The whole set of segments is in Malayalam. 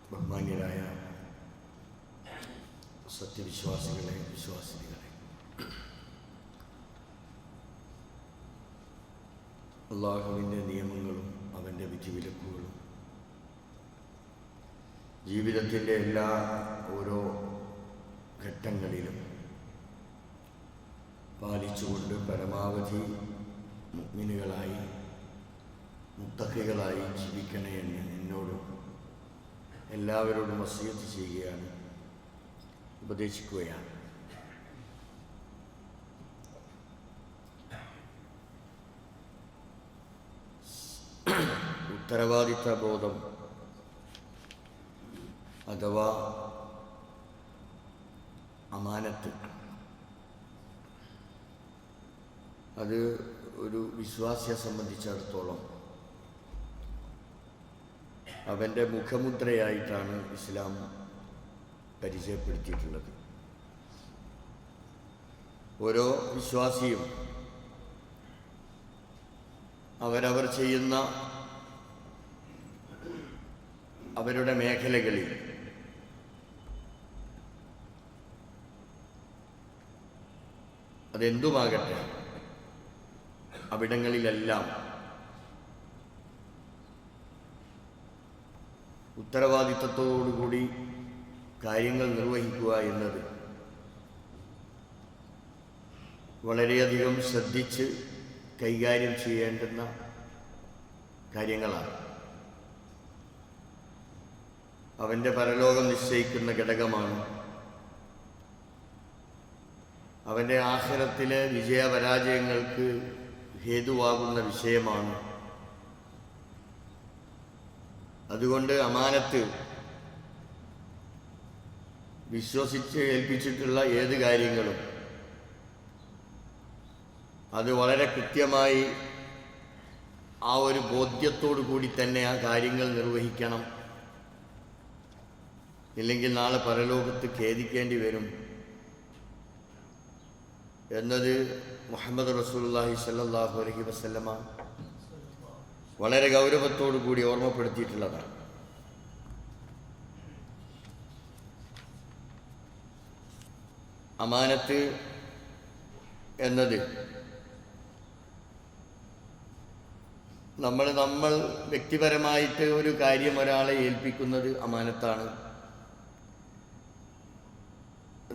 ബഹുമാന്യരായ സത്യവിശ്വാസികളെ, വിശ്വാസിനികളെ, അള്ളാഹുവിൻ്റെ നിയമങ്ങളും അവൻ്റെ വിധിവിലക്കുകളും ജീവിതത്തിൻ്റെ എല്ലാ ഓരോ ഘട്ടങ്ങളിലും പാലിച്ചുകൊണ്ട് പരമാവധി മുഅ്മിനുകളായി മുത്തഖികളായി ജീവിക്കണേ എന്ന് എന്നോടും എല്ലാവരോടും വസിയത്ത് ചെയ്യുകയാണ്, ഉപദേശിക്കുകയാണ്. ഉത്തരവാദിത്ത ബോധം അഥവാ അമാനത്ത്, അത് ഒരു വിശ്വാസിയെ സംബന്ധിച്ചിടത്തോളം അവൻ്റെ മുഖമുദ്രയായിട്ടാണ് ഇസ്ലാം പരിചയപ്പെടുത്തിയിട്ടുള്ളത്. ഓരോ വിശ്വാസിയും അവരവർ ചെയ്യുന്ന അവരുടെ മേഖലകളിൽ അതെന്തുമാകട്ടെ അവിടങ്ങളിലെല്ലാം ഉത്തരവാദിത്തത്തോടുകൂടി കാര്യങ്ങൾ നിർവഹിക്കുക എന്നത് വളരെയധികം ശ്രദ്ധിച്ച് കൈകാര്യം ചെയ്യേണ്ടുന്ന കാര്യങ്ങളാണ്. അവൻ്റെ പരലോകം നിശ്ചയിക്കുന്ന ഘടകമാണ്. അവൻ്റെ ആഖിറത്തിലെ വിജയപരാജയങ്ങൾക്ക് ഹേതുവാകുന്ന വിഷയമാണ്. അതുകൊണ്ട് അമാനത്ത് വിശ്വസിച്ച് ഏൽപ്പിച്ചിട്ടുള്ള ഏത് കാര്യങ്ങളും അത് വളരെ കൃത്യമായി ആ ഒരു ബോധ്യത്തോടു കൂടി തന്നെ ആ കാര്യങ്ങൾ നിർവഹിക്കണം. ഇല്ലെങ്കിൽ നാളെ പരലോകത്ത് ഖേദിക്കേണ്ടി വരും എന്നത് മുഹമ്മദ് റസൂലുള്ളാഹി സ്വല്ലല്ലാഹു അലൈഹി വസല്ലമ വളരെ ഗൗരവത്തോടു കൂടി ഓർമ്മപ്പെടുത്തിയിട്ടുള്ളതാണ്. അമാനത്ത് എന്നത് നമ്മൾ വ്യക്തിപരമായിട്ട് ഒരു കാര്യം ഒരാളെ ഏൽപ്പിക്കുന്നത് അമാനത്താണ്.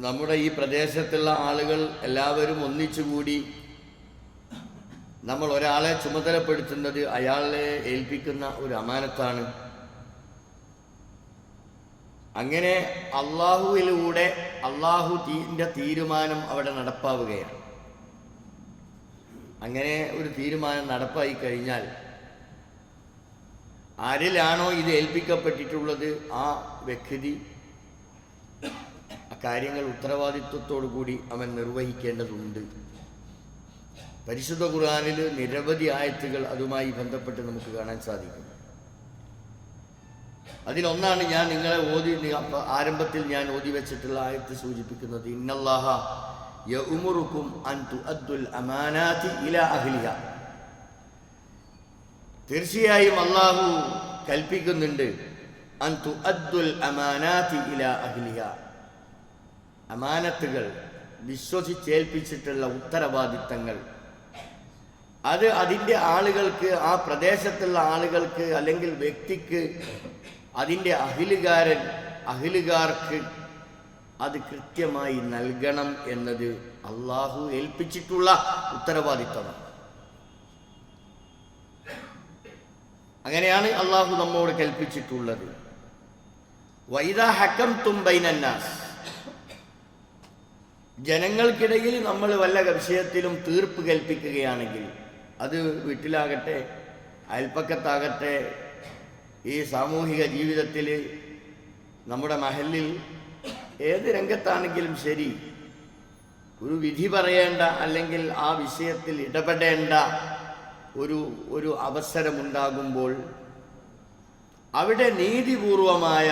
നമ്മുടെ ഈ പ്രദേശത്തുള്ള ആളുകൾ എല്ലാവരും ഒന്നിച്ചുകൂടി നമ്മൾ ഒരാളെ ചുമതലപ്പെടുത്തുന്നത് അയാളെ ഏൽപ്പിക്കുന്ന ഒരു അമാനത്താണ്. അങ്ങനെ അള്ളാഹുവിലൂടെ അള്ളാഹുവിൻ്റെ തീരുമാനം അവിടെ നടപ്പാവുകയാണ്. അങ്ങനെ ഒരു തീരുമാനം നടപ്പായി കഴിഞ്ഞാൽ ആരിലാണോ ഇത് ഏൽപ്പിക്കപ്പെട്ടിട്ടുള്ളത് ആ വ്യക്തി കാര്യങ്ങൾ ഉത്തരവാദിത്വത്തോടു കൂടി അവൻ നിർവഹിക്കേണ്ടതുണ്ട്. പരിശുദ്ധ ഖുർആനിൽ നിരവധി ആയത്തുകൾ അതുമായി ബന്ധപ്പെട്ട് നമുക്ക് കാണാൻ സാധിക്കും. അതിലൊന്നാണ് ഞാൻ നിങ്ങളെ ആരംഭത്തിൽ ഞാൻ ഓതി വെച്ചിട്ടുള്ള ആയത്ത് സൂചിപ്പിക്കുന്നത്. ഇന്നല്ലാഹ യഉമുറുക്കും അൻ തുഅദ്ദുൽ അമാനാതി ഇലാ അഹ്ലിഹാ. തീർച്ചയായും അല്ലാഹു കൽപ്പിക്കുന്നുണ്ട് അൻ തുഅദ്ദുൽ അമാനാതി ഇലാ അഹ്ലിഹാ. അമാനത്തുകൾ, വിശ്വസിച്ചേൽപ്പിച്ചിട്ടുള്ള ഉത്തരവാദിത്തങ്ങൾ അത് അതിൻ്റെ ആളുകൾക്ക്, ആ പ്രദേശത്തുള്ള ആളുകൾക്ക് അല്ലെങ്കിൽ വ്യക്തിക്ക്, അതിൻ്റെ അഹിലുകാർക്ക് അത് കൃത്യമായി നൽകണം എന്നത് അള്ളാഹു ഏൽപ്പിച്ചിട്ടുള്ള ഉത്തരവാദിത്തമാണ്. അങ്ങനെയാണ് അള്ളാഹു നമ്മോട് കൽപ്പിച്ചിട്ടുള്ളത്. വഇദാ ഹക്കംതും ബൈനന്നാസ്, ജനങ്ങൾക്കിടയിൽ നമ്മൾ വല്ല വിഷയത്തിലും തീർപ്പ് കൽപ്പിക്കുകയാണെങ്കിൽ, അത് വീട്ടിലാകട്ടെ, അയൽപ്പക്കത്താകട്ടെ, ഈ സാമൂഹിക ജീവിതത്തിൽ, നമ്മുടെ മഹല്ലിൽ, ഏത് രംഗത്താണെങ്കിലും ശരി, ഒരു വിധി പറയേണ്ട അല്ലെങ്കിൽ ആ വിഷയത്തിൽ ഇടപെടേണ്ട ഒരു അവസരമുണ്ടാകുമ്പോൾ അവിടെ നീതിപൂർവമായ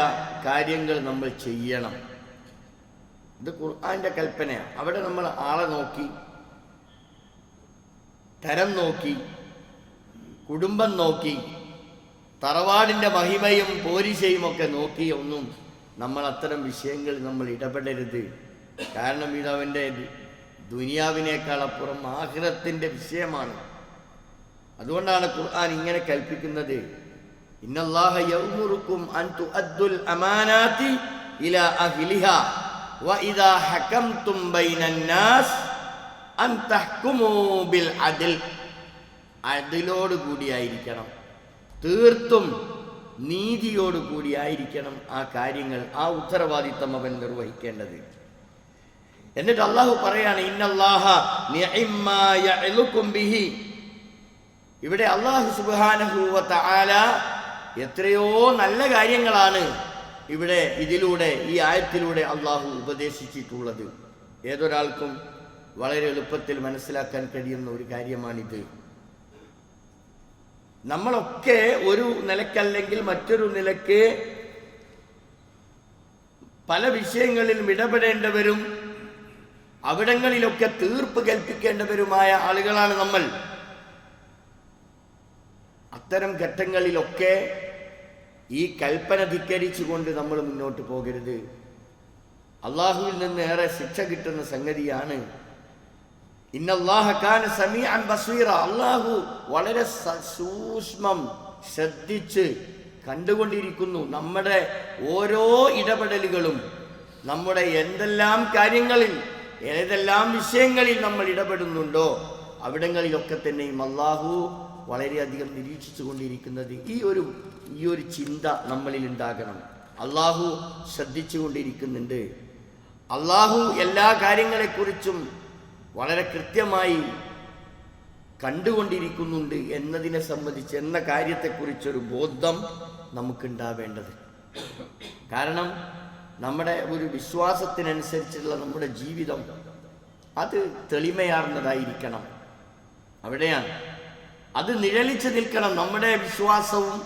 കാര്യങ്ങൾ നമ്മൾ ചെയ്യണം. ഇത് ഖുർആന്റെ കൽപ്പനയാണ്. അവിടെ നമ്മൾ ആളെ നോക്കി, തരം നോക്കി, കുടുംബം നോക്കി, തറവാടിൻ്റെ മഹിമയും പോരിശയും ഒക്കെ നോക്കി ഒന്നും നമ്മൾ അത്തരം വിഷയങ്ങളിൽ നമ്മൾ ഇടപെടരുത്. കാരണം ഇതവൻ്റെ ദുനിയാവിനേക്കാളപ്പുറം ആഖിറത്തിൻ്റെ വിഷയമാണ്. അതുകൊണ്ടാണ് ഖുർആൻ ഇങ്ങനെ കൽപ്പിക്കുന്നത്, ഇന്നല്ലാഹ യഅ്മുറുക്കും അൻ തുഅദ്ദുൽ അമാനാതി ഇലാ അഹ്ലിഹാ വഇദാ ഹകംതും ബൈനന്നാസ് അൻ തഹ്കുമൂ ബിൽ അദ്ൽ. അദ്ലോട് കൂടിയായിരിക്കണം, തീർത്തും നീതിയോട് കൂടിയായിരിക്കണം ആ കാര്യങ്ങൾ, ആ ഉത്തരവാദിത്തം അവൻ നിർവഹിക്കേണ്ടത്. എന്നിട്ട് അള്ളാഹു പറയാണ്, ഇന്നല്ലാഹ നിഅമ്മാ യഅലുകും ബിഹി. ഇവിടെ അള്ളാഹു സുബ്ഹാനഹു വ തആല എത്രയോ നല്ല കാര്യങ്ങളാണ് ഇവിടെ ഇതിലൂടെ, ഈ ആയത്തിലൂടെ അള്ളാഹു ഉപദേശിച്ചിട്ടുള്ളത്. ഏതൊരാൾക്കും വളരെ എളുപ്പത്തിൽ മനസ്സിലാക്കാൻ കഴിയുന്ന ഒരു കാര്യമാണിത്. നമ്മളൊക്കെ ഒരു നിലക്കല്ലെങ്കിൽ മറ്റൊരു നിലക്ക് പല വിഷയങ്ങളിലും ഇടപെടേണ്ടവരും അവിടങ്ങളിലൊക്കെ തീർപ്പ് കൽപ്പിക്കേണ്ടവരുമായ ആളുകളാണ് നമ്മൾ. അത്തരം ഘട്ടങ്ങളിലൊക്കെ ഈ കൽപ്പന ധിക്കരിച്ചുകൊണ്ട് നമ്മൾ മുന്നോട്ട് പോകരുത്. അള്ളാഹുവിൽ നിന്ന് ഏറെ ശിക്ഷ കിട്ടുന്ന സംഗതിയാണ്. ഇന്നല്ലാഹ കാന സമീഅൻ ബസീറ. അള്ളാഹു വളരെ സൂക്ഷ്മം ശ്രദ്ധിച്ച് കണ്ടുകൊണ്ടിരിക്കുന്നു നമ്മുടെ ഓരോ ഇടപെടലുകളും. നമ്മുടെ എന്തെല്ലാം കാര്യങ്ങളിൽ, ഏതെല്ലാം വിഷയങ്ങളിൽ നമ്മൾ ഇടപെടുന്നുണ്ടോ അവിടങ്ങളിലൊക്കെ തന്നെയും അള്ളാഹു വളരെയധികം നിരീക്ഷിച്ചു കൊണ്ടിരിക്കുന്നത്. ഈ ഒരു ചിന്ത നമ്മളിൽ ഉണ്ടാകണം. അള്ളാഹു ശ്രദ്ധിച്ചു കൊണ്ടിരിക്കുന്നുണ്ട്, അള്ളാഹു എല്ലാ കാര്യങ്ങളെക്കുറിച്ചും വളരെ കൃത്യമായി കണ്ടുകൊണ്ടിരിക്കുന്നുണ്ട് എന്നതിനെ സംബന്ധിച്ച്, എന്ന കാര്യത്തെക്കുറിച്ചൊരു ബോധം നമുക്കുണ്ടാവേണ്ടത്. കാരണം നമ്മുടെ ഒരു വിശ്വാസത്തിനനുസരിച്ചുള്ള നമ്മുടെ ജീവിതം അത് തെളിമയാർന്നതായിരിക്കണം. അവിടെയാണ് അത് നിഴലിച്ചു നിൽക്കണം. നമ്മുടെ വിശ്വാസവും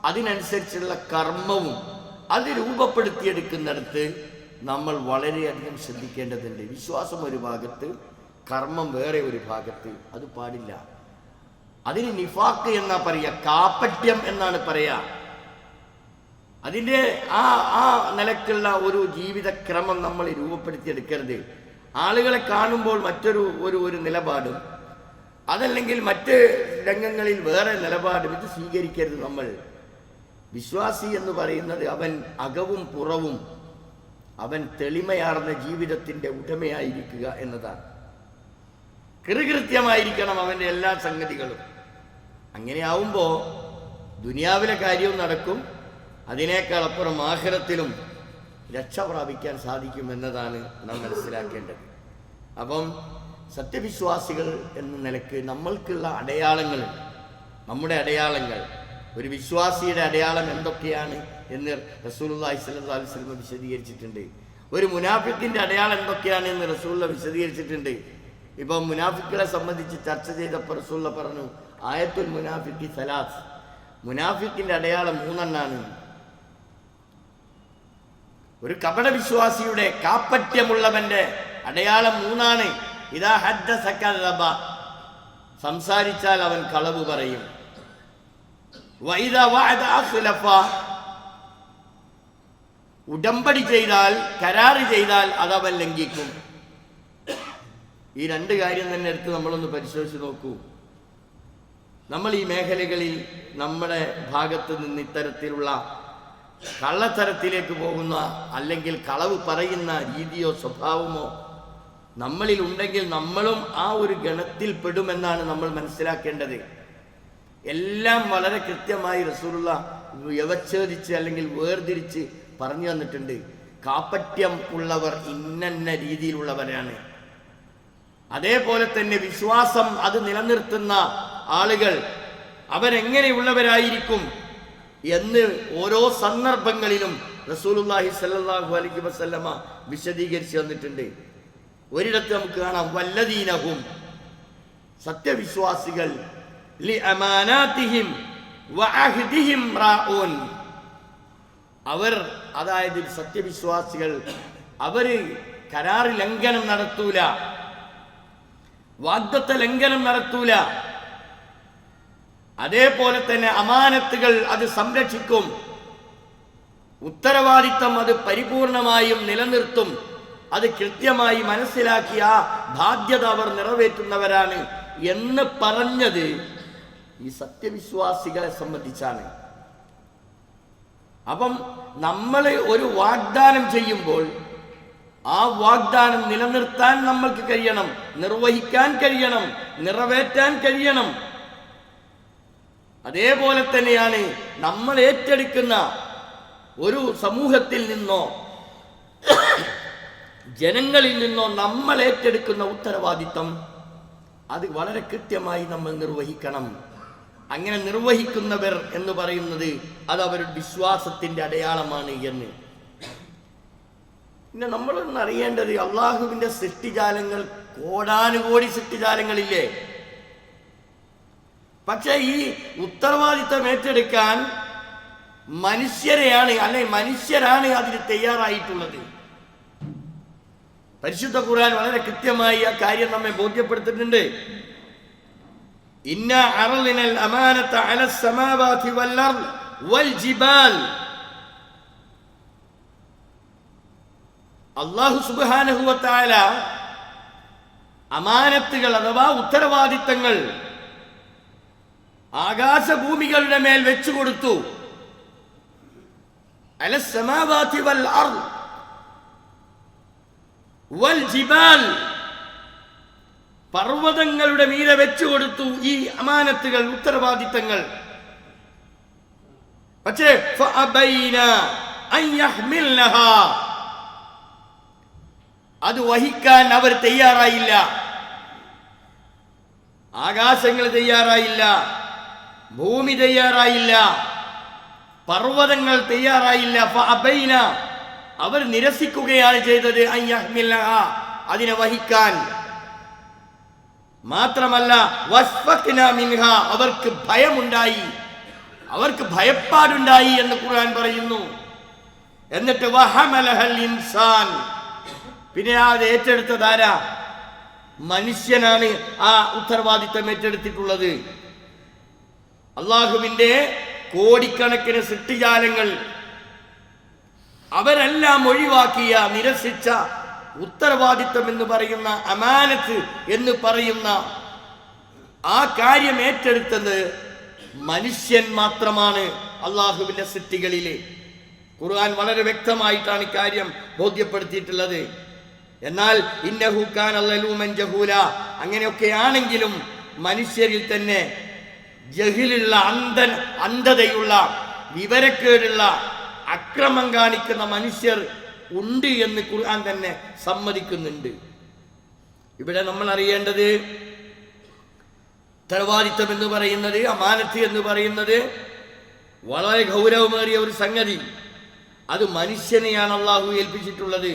അതിനനുസരിച്ചുള്ള കർമ്മവും അത് രൂപപ്പെടുത്തിയെടുക്കുന്നിടത്ത് നമ്മൾ വളരെയധികം ശ്രദ്ധിക്കേണ്ടതുണ്ട്. വിശ്വാസം ഒരു ഭാഗത്ത്, കർമ്മം വേറെ ഒരു ഭാഗത്ത്. അത് പാടില്ല. അതിന് നിഫാക്ക് എന്നാ പറയുക, കാപ്പറ്റ്യം എന്നാണ് പറയുക. അതിൻ്റെ ആ നിലക്കുള്ള ഒരു ജീവിതക്രമം നമ്മൾ രൂപപ്പെടുത്തിയെടുക്കരുത്. ആളുകളെ കാണുമ്പോൾ ഒരു നിലപാടും, അതല്ലെങ്കിൽ മറ്റ് രംഗങ്ങളിൽ വേറെ നിലപാടും ഇത് സ്വീകരിക്കരുത്. നമ്മൾ വിശ്വാസി എന്ന് പറയുന്നത് അവൻ അകവും പുറവും അവൻ തെളിമയാർന്ന ജീവിതത്തിൻ്റെ ഉടമയായിരിക്കുക എന്നതാണ്. കൃത്യമായിരിക്കണം അവൻ്റെ എല്ലാ സംഗതികളും. അങ്ങനെ ആവുമ്പോൾ ദുനിയാവിലെ കാര്യവും നടക്കും, അതിനേക്കാൾ അപ്പുറം ആഖിറത്തിലും രക്ഷ പ്രാപിക്കാൻ സാധിക്കും എന്നതാണ് നാം മനസ്സിലാക്കേണ്ടത്. അപ്പം സത്യവിശ്വാസികൾ എന്ന നിലക്ക് നമ്മൾക്കുള്ള അടയാളങ്ങൾ, നമ്മുടെ അടയാളങ്ങൾ, ഒരു വിശ്വാസിയുടെ അടയാളം എന്തൊക്കെയാണ് എന്ന് റസൂലുള്ളാഹി സ്വല്ലല്ലാഹു അലൈഹി വസല്ലം വിശദീകരിച്ചിട്ടുണ്ട്. ഒരു മുനാഫിക്കിൻ്റെ അടയാളം എന്തൊക്കെയാണ് എന്ന് റസൂലുള്ള വിശദീകരിച്ചിട്ടുണ്ട്. ഇപ്പം മുനാഫിക്കുകളെ സംബന്ധിച്ച് ചർച്ച ചെയ്തപ്പോൾ റസൂലുള്ള പറഞ്ഞു, ആയത്തുൽ മുനാഫിഖി സലാസ്. മുനാഫിക്കിൻ്റെ അടയാളം 3 എണ്ണാണ്. ഒരു കപട വിശ്വാസിയുടെ, കാപ്പറ്റ്യമുള്ളവന്റെ അടയാളം 3 ആണ്. ഇദാ ഹദ്ദസ കദബ, സംസാരിച്ചാൽ അവൻ കളവ് പറയും. വഇദാ വഅദ അഖ്ലഫ, ഉടമ്പടി ചെയ്താൽ, കരാറ് ചെയ്താൽ അതവൻ ലംഘിക്കും. ഈ 2 കാര്യം തന്നെ എടുത്ത് നമ്മളൊന്ന് പരിശോധിച്ച് നോക്കൂ. നമ്മൾ ഈ മേഖലകളിൽ നമ്മുടെ ഭാഗത്ത് നിന്ന് ഇത്തരത്തിലുള്ള കള്ളത്തരത്തിലേക്ക് പോകുന്ന, അല്ലെങ്കിൽ കളവ് പറയുന്ന രീതിയോ സ്വഭാവമോ നമ്മളിൽ ഉണ്ടെങ്കിൽ നമ്മളും ആ ഒരു ഗണത്തിൽ പെടുമെന്നാണ് നമ്മൾ മനസ്സിലാക്കേണ്ടത്. എല്ലാം വളരെ കൃത്യമായി റസൂലുള്ളാഹി വ്യവച്ഛേദിച്ച് അല്ലെങ്കിൽ വേർതിരിച്ച് പറഞ്ഞു തന്നിട്ടുണ്ട്. കാപ്പറ്റ്യം ഉള്ളവർ ഇന്ന രീതിയിലുള്ളവരാണ്. അതേപോലെ തന്നെ വിശ്വാസം അത് നിലനിർത്തുന്ന ആളുകൾ അവരെങ്ങനെയുള്ളവരായിരിക്കും എന്ന് ഓരോ സന്ദർഭങ്ങളിലും റസൂലുള്ളാഹി സ്വല്ലല്ലാഹു അലൈഹി വസല്ലമ വിശദീകരിച്ച് തന്നിട്ടുണ്ട്. ഒരിടത്ത് നമുക്ക് കാണാം, വല്ലദീനഹും, സത്യവിശ്വാസികൾ, ലി അമാനാതിഹിം വഅഹ്ദിഹിം റാഊൻ, അവർ, അതായത് സത്യവിശ്വാസികൾ, അവര് കരാർ ലംഘനം നടത്തൂല, വാഗ്ദത്ത ലംഘനം നടത്തൂല. അതേപോലെ തന്നെ അമാനത്തുകൾ അത് സംരക്ഷിക്കും, ഉത്തരവാദിത്തം അത് പരിപൂർണമായും നിലനിർത്തും. അത് കൃത്യമായി മനസ്സിലാക്കി ആ ബാധ്യത അവർ നിറവേറ്റുന്നവരാണ് എന്ന് പറഞ്ഞത് ഈ സത്യവിശ്വാസികളെ സംബന്ധിച്ചാണ്. അപ്പം നമ്മൾ ഒരു വാഗ്ദാനം ചെയ്യുമ്പോൾ ആ വാഗ്ദാനം നിലനിർത്താൻ നമ്മൾക്ക് കഴിയണം, നിർവഹിക്കാൻ കഴിയണം, നിറവേറ്റാൻ കഴിയണം. അതേപോലെ തന്നെയാണ് നമ്മൾ ഏറ്റെടുക്കുന്ന ഒരു സമൂഹത്തിൽ നിന്നോ ജനങ്ങളിൽ നിന്നോ നമ്മൾ ഏറ്റെടുക്കുന്ന ഉത്തരവാദിത്തം അത് വളരെ കൃത്യമായി നമ്മൾ നിർവഹിക്കണം. അങ്ങനെ നിർവഹിക്കുന്നവർ എന്ന് പറയുന്നത് അത് അവരുടെ വിശ്വാസത്തിന്റെ അടയാളമാണ് എന്ന്. പിന്നെ നമ്മളൊന്ന് അറിയേണ്ടത്, അള്ളാഹുവിന്റെ സൃഷ്ടിജാലങ്ങൾ കോടാനുകോടി സൃഷ്ടിജാലങ്ങളില്ലേ? പക്ഷെ ഈ ഉത്തരവാദിത്തം ഏറ്റെടുക്കാൻ മനുഷ്യരാണ് അതിന് തയ്യാറായിട്ടുള്ളത്. പരിശുദ്ധ ഖുർആൻ വളരെ കൃത്യമായി ആ കാര്യം നമ്മെ ബോധ്യപ്പെടുത്തുന്നുണ്ട്. ഇന്ന അറളിനൽ അമാനത അലസ് സമാവാതി വൽ അർള് വൽ ജിബാൽ. അല്ലാഹു സുബ്ഹാനഹു വ തആല അമാനത്തുകൾ അഥവാ ഉത്തരവാദിത്തങ്ങൾ ആകാശഭൂമികളുടെ മേൽ വെച്ചു കൊടുത്തു. അലസ് സമാവാതി വൽ അർള് വൽ ജിബാൽ, പർവ്വതങ്ങളുടെ മീതെ വെച്ചു കൊടുത്തു ഈ അമാനത്തുകൾ, ഉത്തരവാദിത്തങ്ങൾ. പക്ഷേ ഫഅബൈന അൻ യഹ്മിൽനഹാ, അത് വഹിക്കാൻ അവർ തയ്യാറായില്ല. ആകാശങ്ങൾ തയ്യാറായില്ല, ഭൂമി തയ്യാറായില്ല, പർവ്വതങ്ങൾ തയ്യാറായില്ല. ഫഅബൈന, അവർ നിരസിക്കുകയാണ് ചെയ്തത് അൻ യഹ്മിൽനഹാ, അതിനെ വഹിക്കാൻ. മാത്രമല്ല വസ്ഫഖ്ന മിൻഹാ, അവർക്ക് ഭയമുണ്ടായി, അവർക്ക് ഭയപ്പാടുണ്ടായി എന്ന് ഖുർആൻ പറയുന്നു. എന്നിട്ട് വഹമലഹൽ ഇൻസാൻ, പിന്നെ അത് ഏറ്റെടുത്തതാരാ? മനുഷ്യനാണ് ആ ഉത്തരവാദിത്തം ഏറ്റെടുത്തിട്ടുള്ളത്. അള്ളാഹുവിന്റെ കോടിക്കണക്കിന് സൃഷ്ടിജാലങ്ങൾ അവരെല്ലാം ഒഴിവാക്കിയ, നിരസിച്ച ഉത്തരവാദിത്തം എന്ന് പറയുന്ന, അമാനത്ത് എന്ന് പറയുന്ന ആ കാര്യം ഏറ്റെടുത്തത് മനുഷ്യൻ മാത്രമാണ് അള്ളാഹുവിന്റെ സൃഷ്ടികളിലെ. ഖുർആൻ വളരെ വ്യക്തമായിട്ടാണ് ഇക്കാര്യം ബോധ്യപ്പെടുത്തിയിട്ടുള്ളത്. എന്നാൽ ഇന്നഹു കാന ലലൂമൻ ജഹൂല, അങ്ങനെയൊക്കെയാണെങ്കിലും മനുഷ്യരിൽ തന്നെ ജഹിലുള്ള, അന്ധതയുള്ള, വിവരക്കേടുള്ള, അക്രമം കാണിക്കുന്ന മനുഷ്യർ ഉണ്ട് എന്ന് ഖുർആൻ തന്നെ സമ്മതിക്കുന്നുണ്ട്. ഇവിടെ നമ്മൾ അറിയേണ്ടത്, ഉത്തരവാദിത്തം എന്ന് പറയുന്നത്, അമാനത്ത് എന്ന് പറയുന്നത് വളരെ ഗൗരവമേറിയ ഒരു സംഗതി. അത് മനുഷ്യനെയാണ് അള്ളാഹു ഏൽപ്പിച്ചിട്ടുള്ളത്.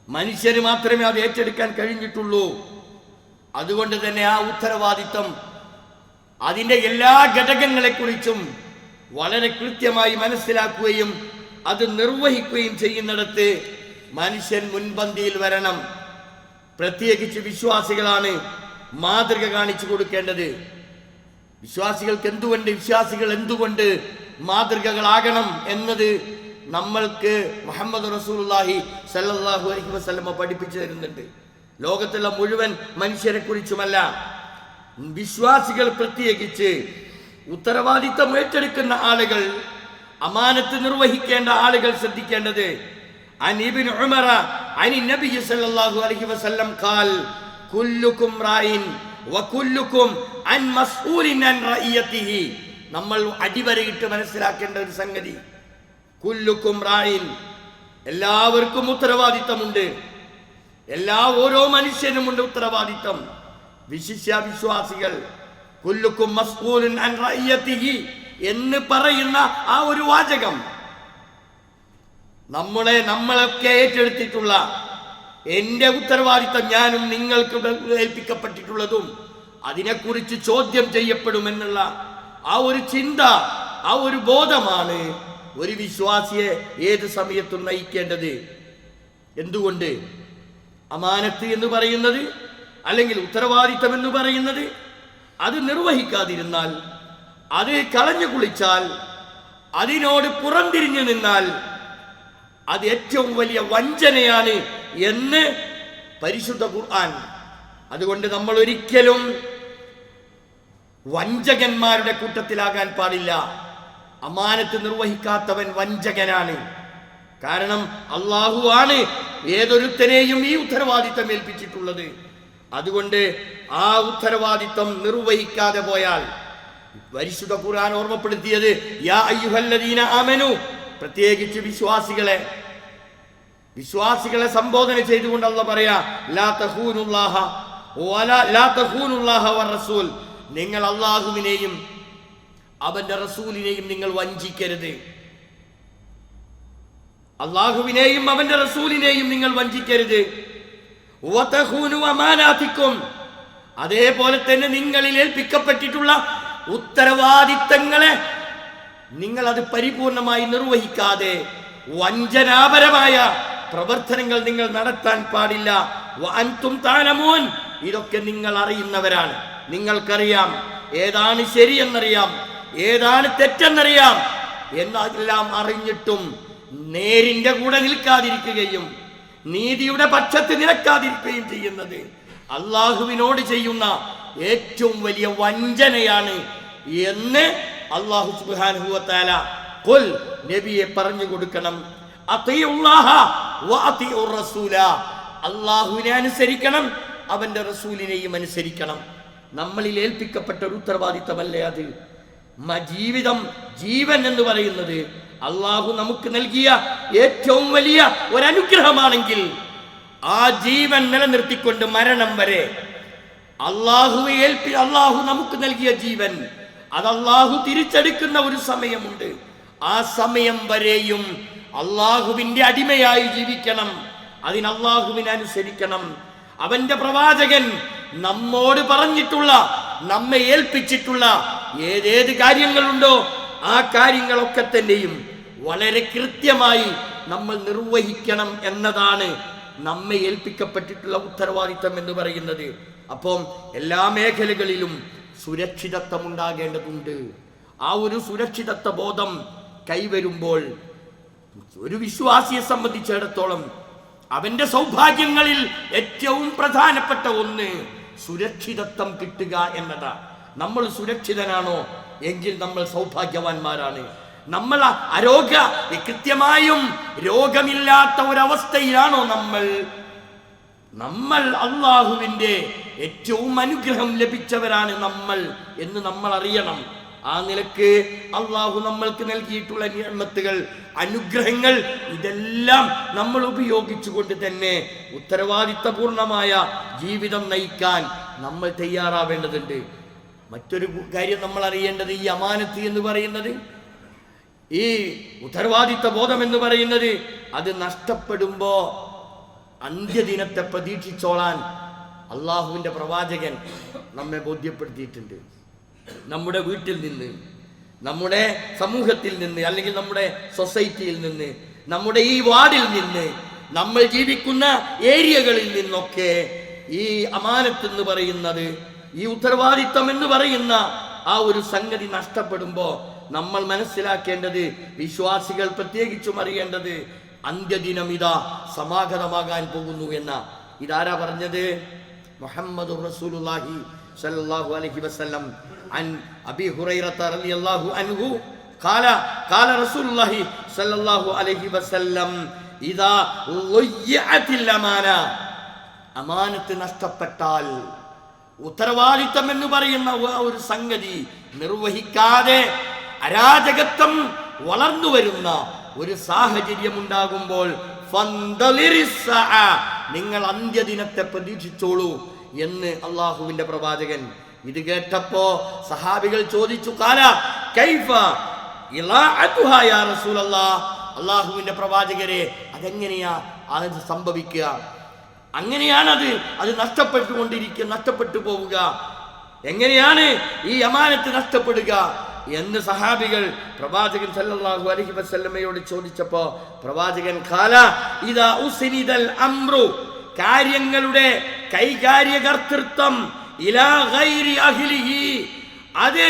മനുഷ്യന് മാത്രമേ അത് ഏറ്റെടുക്കാൻ കഴിഞ്ഞിട്ടുള്ളൂ. അതുകൊണ്ട് തന്നെ ആ ഉത്തരവാദിത്തം അതിൻ്റെ എല്ലാ ഘടകങ്ങളെക്കുറിച്ചും വളരെ കൃത്യമായി മനസ്സിലാക്കുകയും അത് നിർവഹിക്കുകയും ചെയ്യുന്നിടത്ത് മനുഷ്യൻ മുൻപന്തിയിൽ വരണം. പ്രത്യേകിച്ച് വിശ്വാസികളാണ് മാതൃക കാണിച്ചു കൊടുക്കേണ്ടത്. വിശ്വാസികൾ എന്തുകൊണ്ട് മാതൃകകളാകണം എന്നത് നമ്മൾക്ക് മുഹമ്മദ് റസൂലുള്ളാഹി സ്വല്ലല്ലാഹു അലൈഹി വസല്ലമ പഠിപ്പിച്ചു തരുന്നുണ്ട്. ലോകത്തുള്ള മുഴുവൻ മനുഷ്യരെ കുറിച്ചുമല്ല, വിശ്വാസികൾ പ്രത്യേകിച്ച് ഉത്തരവാദിത്തം ഏറ്റെടുക്കുന്ന ആളുകൾ, അമാനത്ത് നിർവഹിക്കേണ്ട ആളുകൾ ശ്രദ്ധിക്കേണ്ടത്, അൻ ഇബ്നു ഉമറ അൻ നബി സല്ലല്ലാഹു അലൈഹി വസല്ലം ഖാൽ കുല്ലുകും റായിൻ വകുല്ലുകും അൻ മസ്ഊലിൻ അൻ റഇയതിഹി. നമ്മൾ അടിവരയിട്ട് മനസ്സിലാക്കേണ്ട ഒരു സംഗതി, കുല്ലുകും റായിൻ, എല്ലാവർക്കും ഉത്തരവാദിത്തമുണ്ട്. ഓരോ മനുഷ്യനുമുണ്ട് ഉത്തരവാദിത്തം. വിശിഷ്യ വിശ്വാസികൾ കുല്ലുകും മസ്ഊലുൻ അൻ റഇയതിഹി എന്ന് പറയുന്ന ആ ഒരു വാചകം നമ്മളൊക്കെ ഏറ്റെടുത്തിട്ടുള്ള, എൻ്റെ ഉത്തരവാദിത്തം ഞാനും നിങ്ങൾക്ക് ഏൽപ്പിക്കപ്പെട്ടിട്ടുള്ളതും അതിനെക്കുറിച്ച് ചോദ്യം ചെയ്യപ്പെടുമെന്നുള്ള ആ ഒരു ചിന്ത, ആ ഒരു ബോധമാണ് ഒരു വിശ്വാസിയെ ഏത് സമയത്തും നയിക്കേണ്ടത്. എന്തുകൊണ്ട്? അമാനത്ത് എന്ന് പറയുന്നത്, അല്ലെങ്കിൽ ഉത്തരവാദിത്തം എന്ന് പറയുന്നത്, അത് നിർവഹിക്കാതിരുന്നാൽ അത് കളഞ്ഞു കുളിച്ചാൽ, അതിനോട് പുറംതിരിഞ്ഞു നിന്നാൽ അത് ഏറ്റവും വലിയ വഞ്ചനയാണ് എന്ന് പരിശുദ്ധ ഖുർആൻ. അതുകൊണ്ട് നമ്മൾ ഒരിക്കലും വഞ്ചകന്മാരുടെ കൂട്ടത്തിലാകാൻ പാടില്ല. അമാനത്ത് നിർവഹിക്കാത്തവൻ വഞ്ചകനാണ്. കാരണം അല്ലാഹു ആണ് ഏതൊരുത്തനെയും ഈ ഉത്തരവാദിത്തം ഏൽപ്പിച്ചിട്ടുള്ളത്. അതുകൊണ്ട് ആ ഉത്തരവാദിത്തം നിർവഹിക്കാതെ പോയാൽ, പരിശുദ്ധ ഖുർആൻ ഓർമ്മപ്പെടുത്തിയത് യാ അയ്യുഹല്ലദീന ആമനു, പ്രത്യേകിച്ച് വിശ്വാസികളെ സംബോധന ചെയ്തുകൊണ്ട് അല്ലാഹു പറയാ ലാ തഖൂനുല്ലാഹ വറസൂൽ, നിങ്ങൾ അല്ലാഹുവിനെയും അവന്റെ റസൂലിനെയും നിങ്ങൾ വഞ്ചിക്കരുത്. അല്ലാഹുവിനെയും അവന്റെ റസൂലിനെയും നിങ്ങൾ വഞ്ചിക്കരുത്. വതഖൂനു അമാനാതിക്കും, അതേപോലെ തന്നെ നിങ്ങളിൽ ഏൽപ്പിക്കപ്പെട്ടിട്ടുള്ള ഉത്തരവാദിത്തങ്ങളെ നിങ്ങൾ അത് പരിപൂർണമായി നിർവഹിക്കാതെ വഞ്ചനാപരമായ പ്രവർത്തനങ്ങൾ നിങ്ങൾ നടത്താൻ പാടില്ല. വഅൻതും തഅലമൂൻ, ഇതൊക്കെ നിങ്ങൾ അറിയുന്നവരാണ്. നിങ്ങൾക്കറിയാം ഏതാണ് ശരിയെന്നറിയാം, ഏതാണ് തെറ്റെന്നറിയാം. എന്നെല്ലാം അറിഞ്ഞിട്ടും നേരിന്റെ കൂടെ നിൽക്കാതിരിക്കുകയും നീതിയുടെ പക്ഷത്ത് നിൽക്കാതിരിക്കുകയും ചെയ്യുന്നത് അള്ളാഹുവിനോട് ചെയ്യുന്ന ഏറ്റവും വലിയ വഞ്ചനയാണ് എന്ന് അല്ലാഹു സുബ്ഹാനഹു വ തആല ഖുൽ, നബിയെ പറഞ്ഞു കൊടുക്കണം. അത്തിയുല്ലാഹ വ അത്തിയുർ റസൂല, അല്ലാഹുവിനെ അനുസരിക്കണം, അവന്റെ റസൂലിനെയും അനുസരിക്കണം. നമ്മളിൽ ഏൽപ്പിക്കപ്പെട്ട ഒരു ഉത്തരവാദിത്തമല്ലേ അത്. ജീവൻ എന്ന് പറയുന്നത് അള്ളാഹു നമുക്ക് നൽകിയ ഏറ്റവും വലിയ ഒരനുഗ്രഹമാണെങ്കിൽ ആ ജീവൻ നിലനിർത്തിക്കൊണ്ട് മരണം വരെ അള്ളാഹു നമുക്ക് നൽകിയ ജീവൻ അത് അള്ളാഹു തിരിച്ചെടുക്കുന്ന ഒരു സമയമുണ്ട്. ആ സമയം വരെയും അള്ളാഹുവിന്റെ അടിമയായി ജീവിക്കണം. അതിന് അള്ളാഹുവിനെ അനുസരിക്കണം. അവന്റെ പ്രവാചകൻ നമ്മോട് പറഞ്ഞിട്ടുള്ള, നമ്മെ ഏൽപ്പിച്ചിട്ടുള്ള ഏതേത് കാര്യങ്ങളുണ്ടോ ആ കാര്യങ്ങളൊക്കെ തന്നെയും വളരെ കൃത്യമായി നമ്മൾ നിർവഹിക്കണം എന്നതാണ് നമ്മെ ഏൽപ്പിക്കപ്പെട്ടിട്ടുള്ള ഉത്തരവാദിത്തം എന്ന് പറയുന്നത്. അപ്പം എല്ലാ മേഖലകളിലും സുരക്ഷിതത്വം ഉണ്ടാകേണ്ടതുണ്ട്. ആ ഒരു സുരക്ഷിതത്വ ബോധം കൈവരുമ്പോൾ ഒരു വിശ്വാസിയെ സംബന്ധിച്ചിടത്തോളം അവന്റെ സൗഭാഗ്യങ്ങളിൽ ഏറ്റവും പ്രധാനപ്പെട്ട ഒന്ന് സുരക്ഷിതത്വം കിട്ടുക എന്നതാണ്. നമ്മൾ സുരക്ഷിതനാണോ എങ്കിൽ നമ്മൾ സൗഭാഗ്യവാന്മാരാണ്. നമ്മൾ കൃത്യമായും രോഗമില്ലാത്ത ഒരവസ്ഥയിലാണോ നമ്മൾ അള്ളാഹുവിന്റെ ഏറ്റവും അനുഗ്രഹം ലഭിച്ചവരാണ് നമ്മൾ എന്ന് നമ്മൾ അറിയണം. ആ നിലക്ക് അള്ളാഹു നമ്മൾക്ക് നൽകിയിട്ടുള്ള നിഅമത്തുകൾ, അനുഗ്രഹങ്ങൾ, ഇതെല്ലാം നമ്മൾ ഉപയോഗിച്ചുകൊണ്ട് തന്നെ ഉത്തരവാദിത്തപൂർണമായ ജീവിതം നയിക്കാൻ നമ്മൾ തയ്യാറാവേണ്ടതുണ്ട്. മറ്റൊരു കാര്യം നമ്മൾ അറിയേണ്ടത്, ഈ അമാനത്ത് എന്ന് പറയുന്നത്, ഈ ഉത്തരവാദിത്ത ബോധം എന്ന് പറയുന്നത്, അത് നഷ്ടപ്പെടുമ്പോ അന്ത്യദിനത്തെ പ്രതീക്ഷിച്ചോളാൻ അള്ളാഹുവിന്റെ പ്രവാചകൻ നമ്മെ ബോധ്യപ്പെടുത്തിയിട്ടുണ്ട്. നമ്മുടെ വീട്ടിൽ നിന്ന്, നമ്മുടെ സമൂഹത്തിൽ നിന്ന്, അല്ലെങ്കിൽ നമ്മുടെ സൊസൈറ്റിയിൽ നിന്ന്, നമ്മുടെ ഈ വാർഡിൽ നിന്ന്, നമ്മൾ ജീവിക്കുന്ന ഏരിയകളിൽ നിന്നൊക്കെ ഈ അമാനത്ത് എന്ന് പറയുന്നത്, ഈ ഉത്തരവാദിത്തം എന്ന് പറയുന്ന ആ ഒരു സംഗതി നഷ്ടപ്പെടുമ്പോ നമ്മൾ മനസ്സിലാക്കേണ്ടത്, വിശ്വാസികൾ പ്രത്യേകിച്ചും അറിയേണ്ടത്, അന്ത്യദിനം ഇതാ സമാഗതമാകാൻ പോകുന്നു എന്ന. ഇതാരാ പറഞ്ഞത്? മുഹമ്മദുർ റസൂലുള്ളാഹി സ്വല്ലല്ലാഹു അലൈഹി വസല്ലം. അൻ അബീ ഹുറൈറത റളിയല്ലാഹു അൻഹു ഖാല റസൂലുള്ളാഹി സ്വല്ലല്ലാഹു അലൈഹി വസല്ലം ഇദാ ളുയ്യഅതിൽ അമാന, അമാനത്ത് നഷ്ടപ്പെട്ടാൽ, ഉത്തരവാദിത്തം എന്ന് പറയുന്ന ഒരു സംഗതി നിർവഹിക്കാതെ അരാജകത്വം വളർന്നു വരുന്ന ഒരു സാഹചര്യം ഉണ്ടാകുമ്പോൾ നിങ്ങൾ അന്ത്യദിനത്തെ പ്രതീക്ഷിച്ചോളൂ എന്ന് അള്ളാഹുവിന്റെ പ്രവാചകൻ. ഇത് കേട്ടപ്പോ സഹാബികൾ ചോദിച്ചു, ഖാല കൈഫ ഇളാഅതുഹാ യാ റസൂലല്ലാഹ്, അള്ളാഹുവിന്റെ പ്രവാചകരെ അതെങ്ങനെയാ അത് സംഭവിക്കുക? അങ്ങനെയാണത് നഷ്ടപ്പെട്ടു പോവുക. എങ്ങനെയാണ് ഈ അമാനത്ത് നഷ്ടപ്പെടുക എന്ന് സഹാബികൾ പ്രവാചകൻ സല്ലല്ലാഹു അലൈഹി വസല്ലമയോട് ചോദിച്ചപ്പോ പ്രവാചകൻ ഖാല ഇദാ ഉസ്നിദൽ അംറു, കാര്യങ്ങളുടെ കൈകാര്യകർത്തൃത്വം ഇലാ ഗൈരി അഹ്ലിഹി, അത്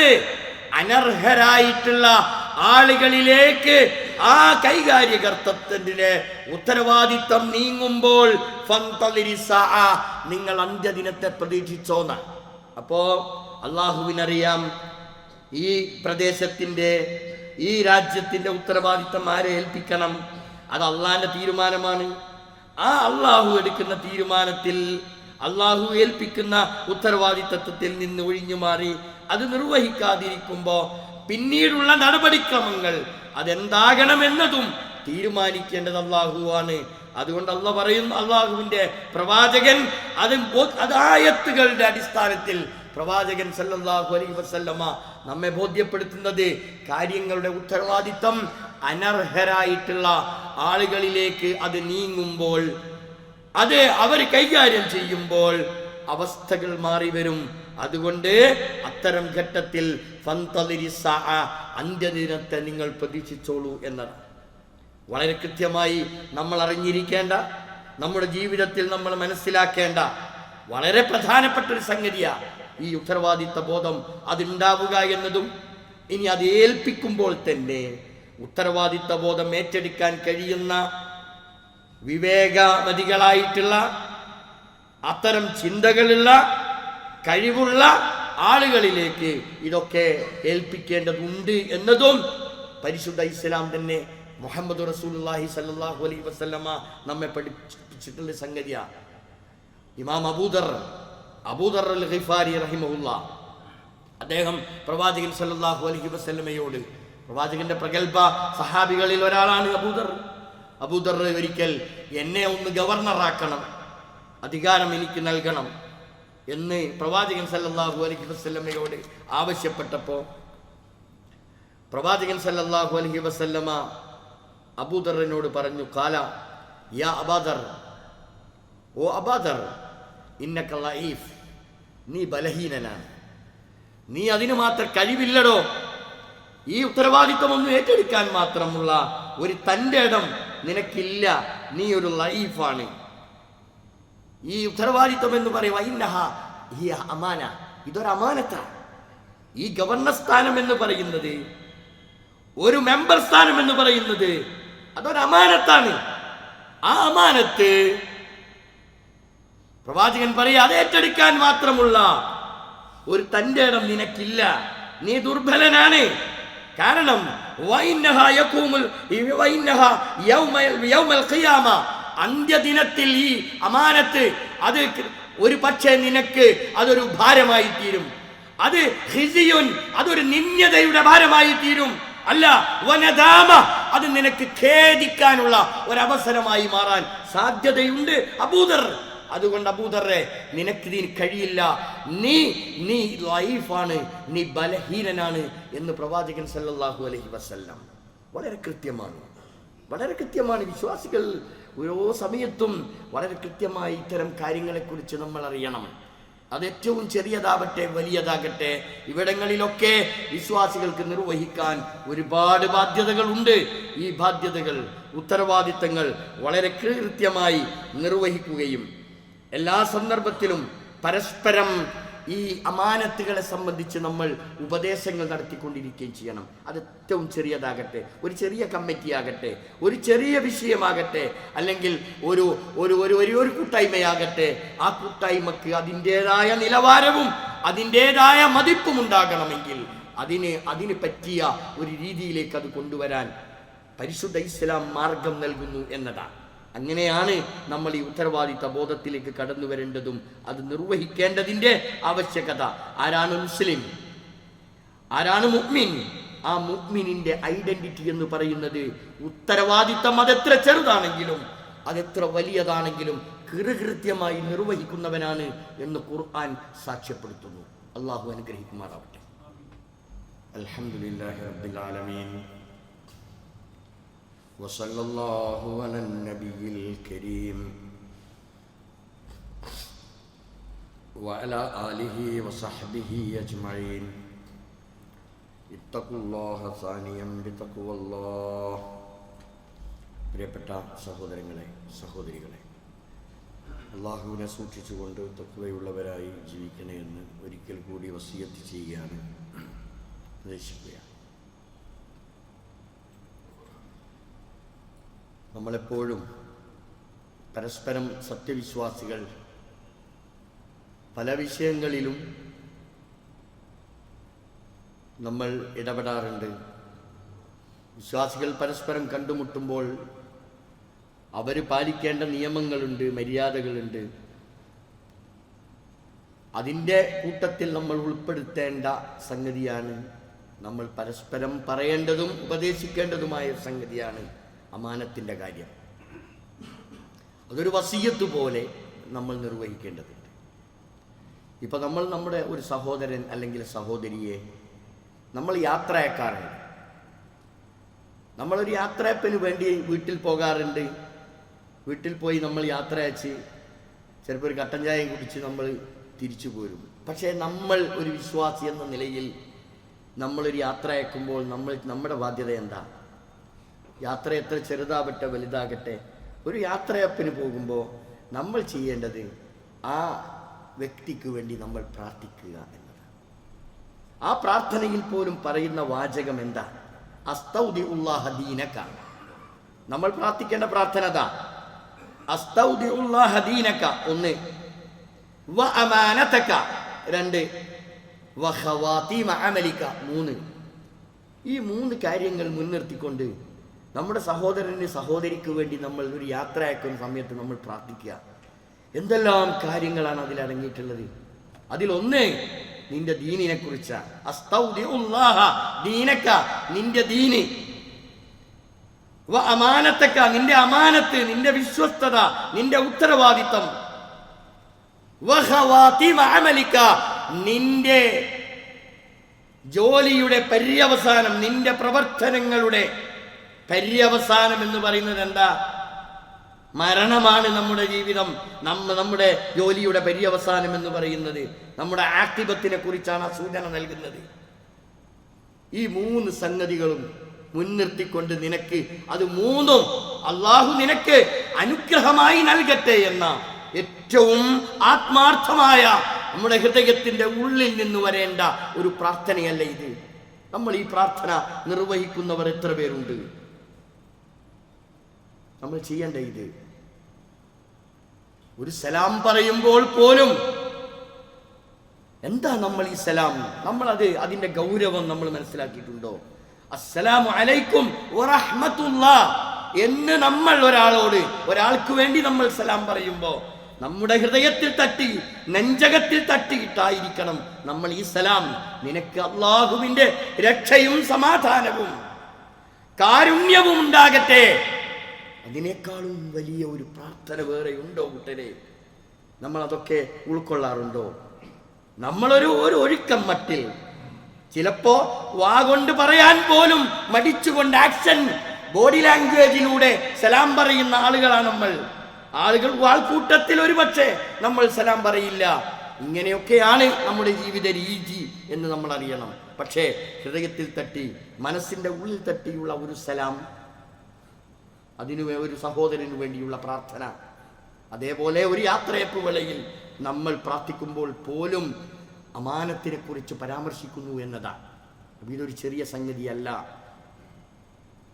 അനർഹരായിട്ടുള്ള ആളുകളിലേക്ക് ആ കൈകാര്യകർത്തത്തിന്റെ ഉത്തരവാദിത്വം നീങ്ങുമ്പോൾ നിങ്ങൾ അന്ത്യദിനത്തെ പ്രതീക്ഷിച്ചോന്ന്. അപ്പോ അള്ളാഹുവിനറിയാം ഈ പ്രദേശത്തിന്റെ, ഈ രാജ്യത്തിന്റെ ഉത്തരവാദിത്വം ആരെ ഏൽപ്പിക്കണം. അത് അള്ളാഹിന്റെ തീരുമാനമാണ്. ആ അള്ളാഹു എടുക്കുന്ന തീരുമാനത്തിൽ, അള്ളാഹു ഏൽപ്പിക്കുന്ന ഉത്തരവാദിത്വത്തിൽ നിന്ന് ഒഴിഞ്ഞു മാറി അത് നിർവഹിക്കാതിരിക്കുമ്പോ പിന്നീടുള്ള നടപടിക്രമങ്ങൾ അതെന്താകണമെന്നതും തീരുമാനിക്കേണ്ടത് അള്ളാഹുവാണ്. അതുകൊണ്ട് അള്ളാഹ് പറയുന്നു, അള്ളാഹുവിന്റെ പ്രവാചകൻ അത് ആയത്തുകളുടെ അടിസ്ഥാനത്തിൽ പ്രവാചകൻ സല്ലല്ലാഹു അലൈഹി വസല്ലമ നമ്മെ ബോധ്യപ്പെടുത്തുന്നത് കാര്യങ്ങളുടെ ഉത്തരവാദിത്വം അനർഹരായിട്ടുള്ള ആളുകളിലേക്ക് അത് നീങ്ങുമ്പോൾ, അത് അവർ കൈകാര്യം ചെയ്യുമ്പോൾ അവസ്ഥകൾ മാറി വരും. അതുകൊണ്ട് അത്തരം ഘട്ടത്തിൽ അന്ത്യദിനത്തെ നിങ്ങൾ പ്രതീക്ഷിച്ചോളൂ എന്നതാണ് വളരെ കൃത്യമായി നമ്മൾ അറിഞ്ഞിരിക്കേണ്ട, നമ്മുടെ ജീവിതത്തിൽ നമ്മൾ മനസ്സിലാക്കേണ്ട വളരെ പ്രധാനപ്പെട്ട ഒരു സംഗതിയാണ് ഈ ഉത്തരവാദിത്വ ബോധം അതുണ്ടാവുക എന്നതും. ഇനി അത് ഏൽപ്പിക്കുമ്പോൾ തന്നെ ഉത്തരവാദിത്വ ബോധം ഏറ്റെടുക്കാൻ കഴിയുന്ന വിവേകമതികളായിട്ടുള്ള അത്തരം ചിന്തകളുള്ള കഴിവുള്ള ആളുകളിലേക്ക് ഇതൊക്കെ ഏൽപ്പിക്കേണ്ടതുണ്ട് എന്നതും പരിശുദ്ധ ഇസ്ലാം തന്നെ മുഹമ്മദ് റസൂലുള്ളാഹി സ്വല്ലല്ലാഹു അലൈഹി വസല്ലമ നമ്മെ പഠിപ്പിച്ചിട്ടുള്ള സംഗതിയാണ്. ഇമാം അബൂദർ അൽ ഗിഫാരി റഹിമഹുല്ലാഹ്, അദ്ദേഹം പ്രവാചകൻ സല്ലല്ലാഹു അലൈഹി വസല്ലമയോട്, പ്രവാചകന്റെ പ്രഗൽഭ സഹാബികളിൽ ഒരാളാണ് അബൂദർ ഒരിക്കൽ എന്നെ ഒന്ന് ഗവർണറാക്കണം, അധികാരം എനിക്ക് നൽകണം എന്ന് പ്രവാചകൻ സല്ലല്ലാഹു അലൈഹി വസല്ലമയോട് ആവശ്യപ്പെട്ടപ്പോൾ പ്രവാചകൻ സല്ലല്ലാഹു അലൈഹി വസല്ലമ അബൂദറിനോട് പറഞ്ഞു, ഖാല യാ അബാദർ, ഓ അബാദർ, ഇന്നക ലഈഫ്, നീ ബലഹീനനാണ്, നീ അതിന് മാത്രം കഴിവില്ലടോ, ഈ ഉത്തരവാദിത്വം ഒന്നും ഏറ്റെടുക്കാൻ മാത്രമുള്ള ഒരു തൻ്റെ ഇടം നിനക്കില്ല, നീ ഒരു ലഈഫാണ്. ഈ ഉത്തരവാദിത്വം എന്ന് പറയുക അമാന, ഇതൊരു അമാനത്താണ്. ഈ ഗവർണർ സ്ഥാനം എന്ന് പറയുന്നത്, ഒരു മെമ്പർ സ്ഥാനം എന്ന് പറയുന്നത് അതൊരു അമാനത്താണ്. ആ അമാനത്ത് പ്രവാചകൻ പറയുക അത് ഏറ്റെടുക്കാൻ മാത്രമുള്ള ഒരു തൻ്റെ ഇടം നിനക്കില്ല, നീ ദുർബലനാണ്. കാരണം അന്ത്യദിനത്തിൽ ഈ അമാനത്ത് അത് ഒരു പക്ഷേ നിനക്ക് അതൊരു ഭാരമായി തീരും, അത് ഖിസിയുൻ, അതൊരു നിന്ദ്യതയുടെ ഭാരമായി തീരും. അല്ല വനദാമ, അത് നിനക്ക് ഖേദിക്കാനുള്ള ഒരവസരമായി മാറാൻ സാധ്യതയുണ്ട് അബൂദർ. അതുകൊണ്ട് അബൂദറെ, നിനക്കിതിന് കഴിയില്ല, നീ ലൈഫാണ്, നീ ബലഹീനനാണ് എന്ന് പ്രവാചകൻ സല്ലല്ലാഹു അലൈഹി വസല്ലം വളരെ കൃത്യമാണ്. വിശ്വാസികൾ ഓരോ സമയത്തും വളരെ കൃത്യമായി ഇത്തരം കാര്യങ്ങളെക്കുറിച്ച് നമ്മൾ അറിയണം. അത് ഏറ്റവും ചെറിയതാവട്ടെ വലിയതാകട്ടെ, ഇവിടങ്ങളിലൊക്കെ വിശ്വാസികൾക്ക് നിർവഹിക്കാൻ ഒരുപാട് ബാധ്യതകളുണ്ട്. ഈ ബാധ്യതകൾ, ഉത്തരവാദിത്തങ്ങൾ വളരെ കൃത്യമായി നിർവഹിക്കുകയും എല്ലാ സന്ദർഭത്തിലും പരസ്പരം ഈ അമാനത്തുകളെ സംബന്ധിച്ച് നമ്മൾ ഉപദേശങ്ങൾ നടത്തിക്കൊണ്ടിരിക്കുകയും ചെയ്യണം. അത് ഏറ്റവും ചെറിയതാകട്ടെ, ഒരു ചെറിയ കമ്മിറ്റി ആകട്ടെ, ഒരു ചെറിയ വിഷയമാകട്ടെ, അല്ലെങ്കിൽ ഒരു ഒരു ഒരു ഒരു കൂട്ടായ്മയാകട്ടെ, ആ കൂട്ടായ്മക്ക് അതിൻ്റെതായ നിലവാരവും അതിൻ്റെതായ മതിപ്പും ഉണ്ടാകണമെങ്കിൽ അതിന് പറ്റിയ ഒരു രീതിയിലേക്ക് അത് കൊണ്ടുവരാൻ പരിശുദ്ധ ഇസ്ലാം മാർഗം നൽകുന്നു എന്നതാണ്. അങ്ങനെയാണ് നമ്മൾ ഈ ഉത്തരവാദിത്ത ബോധത്തിലേക്ക് കടന്നു വരേണ്ടതും അത് നിർവഹിക്കേണ്ടതിൻ്റെ ആവശ്യകത. ആരാണ് മുസ്ലിം, ആരാണ് മുഅ്മിൻ? ആ മുഅ്മിനിന്റെ ഐഡന്റിറ്റി എന്ന് പറയുന്നത് ഉത്തരവാദിത്തം അതെത്ര ചെറുതാണെങ്കിലും അതെത്ര വലിയതാണെങ്കിലും കൃത്യമായി നിർവഹിക്കുന്നവനാണ് എന്ന് ഖുർആൻ സാക്ഷ്യപ്പെടുത്തുന്നു. അല്ലാഹു അനുഗ്രഹിക്കുമാറാവട്ടെ. അൽഹംദുലില്ലാഹി റബ്ബിൽ ആലമീൻ വസല്ലല്ലാഹു അലൻ നബിയിൽ കരീം വഅലാ ആലിഹി വസഹ്ബിഹി അജ്മഈൻ. ഇത്തഖുല്ലാഹ സാനിയം ബിതഖ്വല്ലാഹ്. പ്രിയപ്പെട്ട സഹോദരങ്ങളെ, സഹോദരികളെ, അല്ലാഹുവിനെ സൂക്ഷിച്ചുകൊണ്ട് തഖ്വയുള്ളവരായി ജീവിക്കണേ എന്ന് ഒരിക്കൽ കൂടി വസിയത്ത് ചെയ്യുകയാണ്. ഉപദേശിക്കുകയാണ്. നമ്മളെപ്പോഴും പരസ്പരം സത്യവിശ്വാസികൾ പല വിഷയങ്ങളിലും നമ്മൾ ഇടപെടാറുണ്ട്. വിശ്വാസികൾ പരസ്പരം കണ്ടുമുട്ടുമ്പോൾ അവർ പാലിക്കേണ്ട നിയമങ്ങളുണ്ട്, മര്യാദകളുണ്ട്. അതിൻ്റെ കൂട്ടത്തിൽ നമ്മൾ ഉൾപ്പെടുത്തേണ്ട സംഗതിയാണ്, നമ്മൾ പരസ്പരം പറയേണ്ടതും ഉപദേശിക്കേണ്ടതുമായ സംഗതിയാണ് അമാനത്തിൻ്റെ കാര്യം. അതൊരു വസിയ്യത്ത് പോലെ നമ്മൾ നിർവഹിക്കേണ്ടതുണ്ട്. ഇപ്പം നമ്മൾ നമ്മുടെ ഒരു സഹോദരൻ അല്ലെങ്കിൽ സഹോദരിയെ നമ്മൾ യാത്രയാക്കാറുണ്ട്. നമ്മളൊരു യാത്രയപ്പിന് വേണ്ടി വീട്ടിൽ പോകാറുണ്ട്. വീട്ടിൽ പോയി നമ്മൾ യാത്ര അയച്ച് ചിലപ്പോൾ ഒരു കട്ടൻ ചായയും കുടിച്ച് നമ്മൾ തിരിച്ചു പോരും. പക്ഷേ നമ്മൾ ഒരു വിശ്വാസി എന്ന നിലയിൽ നമ്മളൊരു യാത്ര അയക്കുമ്പോൾ നമ്മുടെ ബാധ്യത എന്താ? യാത്ര എത്ര ചെറുതാവട്ടെ വലുതാകട്ടെ, ഒരു യാത്രയപ്പിന് പോകുമ്പോൾ നമ്മൾ ചെയ്യേണ്ടത് ആ വ്യക്തിക്ക് വേണ്ടി നമ്മൾ പ്രാർത്ഥിക്കുക എന്നതാണ്. ആ പ്രാർത്ഥനയിൽ പോലും പറയുന്ന വാചകം എന്താ? അസ്തൗദിഉല്ലാഹ ദീനക. നമ്മൾ പ്രാർത്ഥിക്കേണ്ട പ്രാർത്ഥന അതാ. അസ്തൗദിഉല്ലാഹ ദീനക 1, വ അമാനതക 2, വ ഖവാതീമ അമലിക 3. ഈ 3 കാര്യങ്ങൾ മുൻനിർത്തിക്കൊണ്ട് നമ്മുടെ സഹോദരന് സഹോദരിക്ക് വേണ്ടി നമ്മൾ ഒരു യാത്ര അയക്കുന്ന സമയത്ത് നമ്മൾ പ്രാർത്ഥിക്കുക. എന്തെല്ലാം കാര്യങ്ങളാണ് അതിൽ അടങ്ങിയിട്ടുള്ളത്? അതിലൊന്ന് നിന്റെ ദീനിനെ കുറിച്ചാണ്. അസ്തൗദിഉല്ലാഹ ദീനക, നിന്റെ ദീന്. വ അമാനതക, നിന്റെ അമാനത്ത്, നിന്റെ വിശ്വസ്തത, നിന്റെ ഉത്തരവാദിത്തം. വ ഖവാതീമ അമലിക, നിന്റെ ജോലിയുടെ പര്യവസാനം, നിന്റെ പ്രവർത്തനങ്ങളുടെ പര്യവസാനം എന്ന് പറയുന്നത് എന്താ? മരണമാണ് നമ്മുടെ ജീവിതം. നമ്മുടെ ജോലിയുടെ പര്യവസാനം എന്ന് പറയുന്നത് നമ്മുടെ ആഖിബത്തിനെ കുറിച്ചാണ് ആ സൂചന നൽകുന്നത്. ഈ 3 സംഗതികളും മുൻനിർത്തിക്കൊണ്ട് നിനക്ക് അത് 3ഉം അള്ളാഹു നിനക്ക് അനുഗ്രഹമായി നൽകട്ടെ എന്ന ഏറ്റവും ആത്മാർത്ഥമായ നമ്മുടെ ഹൃദയത്തിന്റെ ഉള്ളിൽ നിന്ന് വരേണ്ട ഒരു പ്രാർത്ഥനയല്ല ഇത്. നമ്മൾ ഈ പ്രാർത്ഥന നിർവഹിക്കുന്നവർ എത്ര പേരുണ്ട്? നമ്മൾ ചെയ്യേണ്ട ഇത്. ഒരു സലാം പറയുമ്പോൾ പോലും എന്താ നമ്മൾ ഈ സലാം, അതിന്റെ ഗൗരവം നമ്മൾ മനസ്സിലാക്കിയിട്ടുണ്ടോ? അസ്സലാമു അലൈക്കും വറഹ്മത്തുള്ളാഹ് എന്ന് നമ്മൾ ഒരാൾക്ക് വേണ്ടി നമ്മൾ സലാം പറയുമ്പോൾ നമ്മുടെ ഹൃദയത്തിൽ തട്ടി, നെഞ്ചകത്തിൽ തട്ടിയിട്ടായിരിക്കണം നമ്മൾ ഈ സലാം. നിനക്ക് അള്ളാഹുവിന്റെ രക്ഷയും സമാധാനവും കാരുണ്യവും ഉണ്ടാകട്ടെ. അതിനേക്കാളും വലിയ ഒരു പ്രാർത്ഥന വേറെ ഉണ്ടോ കൂട്ടരെ? നമ്മൾ അതൊക്കെ ഉൾക്കൊള്ളാറുണ്ടോ? നമ്മളൊരു ഒഴുക്കം മട്ടിൽ ചിലപ്പോ വാ കൊണ്ട് പറയാൻ പോലും മടിച്ചുകൊണ്ട് ആക്ഷൻ ബോഡി ലാംഗ്വേജിലൂടെ സലാം പറയുന്ന ആളുകളാണ് നമ്മൾ. ആൾക്കൂട്ടത്തിൽ ഒരു പക്ഷേ നമ്മൾ സലാം പറയില്ല. ഇങ്ങനെയൊക്കെയാണ് നമ്മുടെ ജീവിത രീതി എന്ന് നമ്മൾ അറിയണം. പക്ഷേ ഹൃദയത്തിൽ തട്ടി, മനസ്സിന്റെ ഉള്ളിൽ തട്ടിയുള്ള ഒരു സലാം, ഒരു സഹോദരന് വേണ്ടിയുള്ള പ്രാർത്ഥന. അതേപോലെ ഒരു യാത്രയപ്പ് വേളയിൽ നമ്മൾ പ്രാർത്ഥിക്കുമ്പോൾ പോലും അമാനത്തിനെ കുറിച്ച് പരാമർശിക്കുന്നു എന്നതാണ്. ഇതൊരു ചെറിയ സംഗതിയല്ല,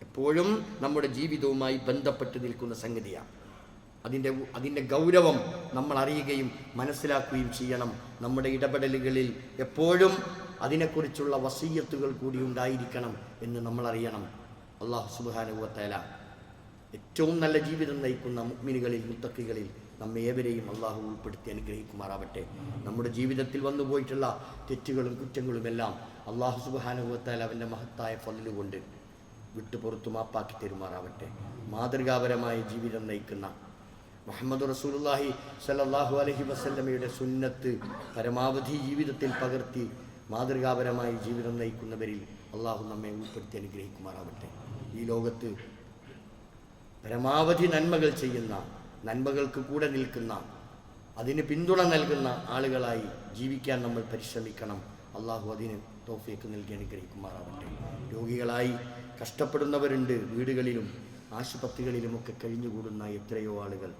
എപ്പോഴും നമ്മുടെ ജീവിതവുമായി ബന്ധപ്പെട്ട് നിൽക്കുന്ന സംഗതിയാണ്. അതിൻ്റെ ഗൗരവം നമ്മൾ അറിയുകയും മനസ്സിലാക്കുകയും ചെയ്യണം. നമ്മുടെ ഇടപെടലുകളിൽ എപ്പോഴും അതിനെക്കുറിച്ചുള്ള വസീയത്തുകൾ കൂടി ഉണ്ടായിരിക്കണം എന്ന് നമ്മൾ അറിയണം. അല്ലാഹു സുബ്ഹാനഹു വ തആല ഏറ്റവും നല്ല ജീവിതം നയിക്കുന്ന മുഅ്മിനുകളിൽ, മുത്തഖികളിൽ നമ്മെ ഏവരെയും അള്ളാഹു ഉൾപ്പെടുത്തി അനുഗ്രഹിക്കുമാറാവട്ടെ. നമ്മുടെ ജീവിതത്തിൽ വന്നുപോയിട്ടുള്ള തെറ്റുകളും കുറ്റങ്ങളുമെല്ലാം അള്ളാഹു സുബ്ഹാനഹു വ തആല അവൻ്റെ മഹത്തായ ഫضل കൊണ്ട് വിട്ടുപുറത്തു മാപ്പാക്കി തരുമാറാവട്ടെ. മാതൃകാപരമായ ജീവിതം നയിക്കുന്ന മുഹമ്മദ് റസൂലുള്ളാഹി സ്വല്ലല്ലാഹു അലൈഹി വസല്ലമയുടെ സുന്നത്ത് പരമാവധി ജീവിതത്തിൽ പകർത്തി മാതൃകാപരമായ ജീവിതം നയിക്കുന്നവരിൽ അള്ളാഹു നമ്മെ ഉൾപ്പെടുത്തി അനുഗ്രഹിക്കുമാറാവട്ടെ. ഈ ലോകത്ത് പരമാവധി നന്മകൾ ചെയ്യുന്ന, നന്മകൾക്ക് കൂടെ നിൽക്കുന്ന, അതിന് പിന്തുണ നൽകുന്ന ആളുകളായി ജീവിക്കാൻ നമ്മൾ പരിശ്രമിക്കണം. അള്ളാഹു അതിന് തൗഫീഖ് നൽകി അനുഗ്രഹിക്കുമാറാവട്ടെ. രോഗികളായി കഷ്ടപ്പെടുന്നവരുണ്ട്. വീടുകളിലും ആശുപത്രികളിലുമൊക്കെ കഴിഞ്ഞുകൂടുന്ന എത്രയോ ആളുകൾ,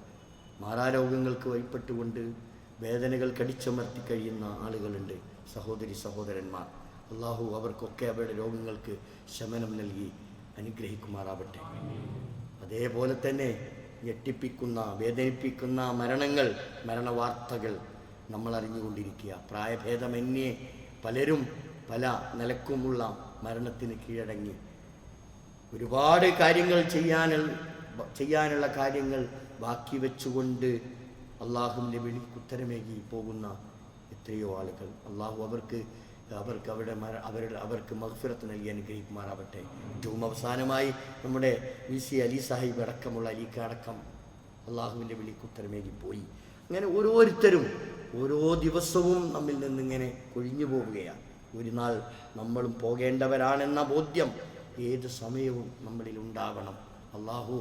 മാറാരോഗങ്ങൾക്ക് വഴിപ്പെട്ടുകൊണ്ട് വേദനകൾ കടിച്ചമർത്തി കഴിയുന്ന ആളുകളുണ്ട്. സഹോദരി സഹോദരന്മാർ, അള്ളാഹു അവർക്കൊക്കെ അവരുടെ രോഗങ്ങൾക്ക് ശമനം നൽകി അനുഗ്രഹിക്കുമാറാവട്ടെ. അതേപോലെ തന്നെ ഞെട്ടിപ്പിക്കുന്ന വേദനിപ്പിക്കുന്ന മരണവാർത്തകൾ നമ്മൾ അറിഞ്ഞുകൊണ്ടിരിക്കുക. പ്രായഭേദമന്യേ പലരും പല നിലക്കുമുള്ള മരണത്തിന് കീഴടങ്ങി ഒരുപാട് കാര്യങ്ങൾ ചെയ്യാനുള്ള കാര്യങ്ങൾ ബാക്കി വെച്ചുകൊണ്ട് അള്ളാഹുവിൻ്റെ വിളിക്കുത്തരമേകി പോകുന്ന എത്രയോ ആളുകൾ. അള്ളാഹു അവർക്ക് അവർക്ക് മഗ്ഫിറത്ത് നൽകി അനുഗ്രഹിക്കുമാറാവട്ടെ. ഏറ്റവും അവസാനമായി നമ്മുടെ VC അലി സാഹിബ് അടക്കമുള്ള അലിക്കടക്കം അള്ളാഹുവിൻ്റെ വിളിക്കുത്തരമേകി പോയി. അങ്ങനെ ഓരോരുത്തരും ഓരോ ദിവസവും നമ്മിൽ നിന്നിങ്ങനെ കൊഴിഞ്ഞു പോവുകയാണ്. ഒരു നാൾ നമ്മളും പോകേണ്ടവരാണെന്ന ബോധ്യം ഏത് സമയവും നമ്മളിൽ ഉണ്ടാവണം. അള്ളാഹു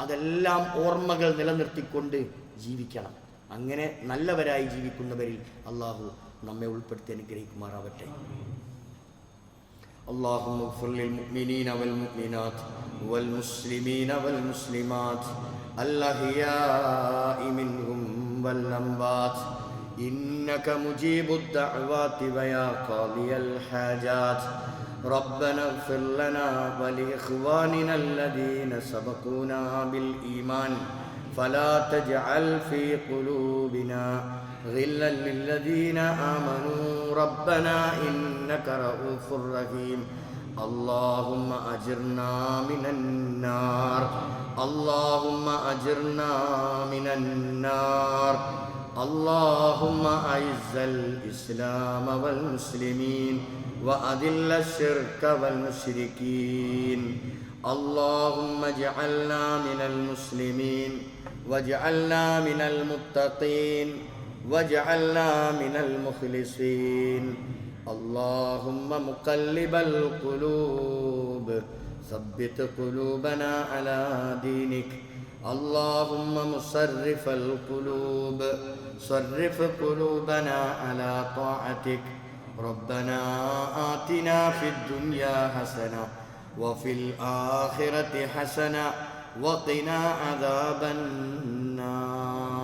അതെല്ലാം ഓർമ്മകൾ നിലനിർത്തിക്കൊണ്ട് ജീവിക്കണം. അങ്ങനെ നല്ലവരായി ജീവിക്കുന്നവരിൽ അള്ളാഹു നമ്മെ ഉൾപ്പെടുത്തി അനുഗ്രഹിക്കുമാറാവട്ടെ. اللهم اغفر للمؤمنين والمؤمنات والمسلمين والمسلمات الأحياء منهم والأموات إنك مجيب الدعوات ويا قاضي الحاجات ربنا اغفر لنا ولإخواننا الذين سبقونا بالإيمان فلا تجعل في قلوبنا غلا للذين آمنوا ربنا إنك رؤوف رحيم اللهم أجرنا من النار اللهم أجرنا من النار اللهم أعز الإسلام والمسلمين وأذل الشرك والمشركين اللهم اجعلنا من المسلمين واجعلنا من المتقين واجعلنا من المخلصين اللهم مقلب القلوب ثبت قلوبنا على دينك اللهم مصرف القلوب صرف قلوبنا على طاعتك ربنا آتنا في الدنيا حسنة وفي الآخرة حسنة وقنا عذاب النار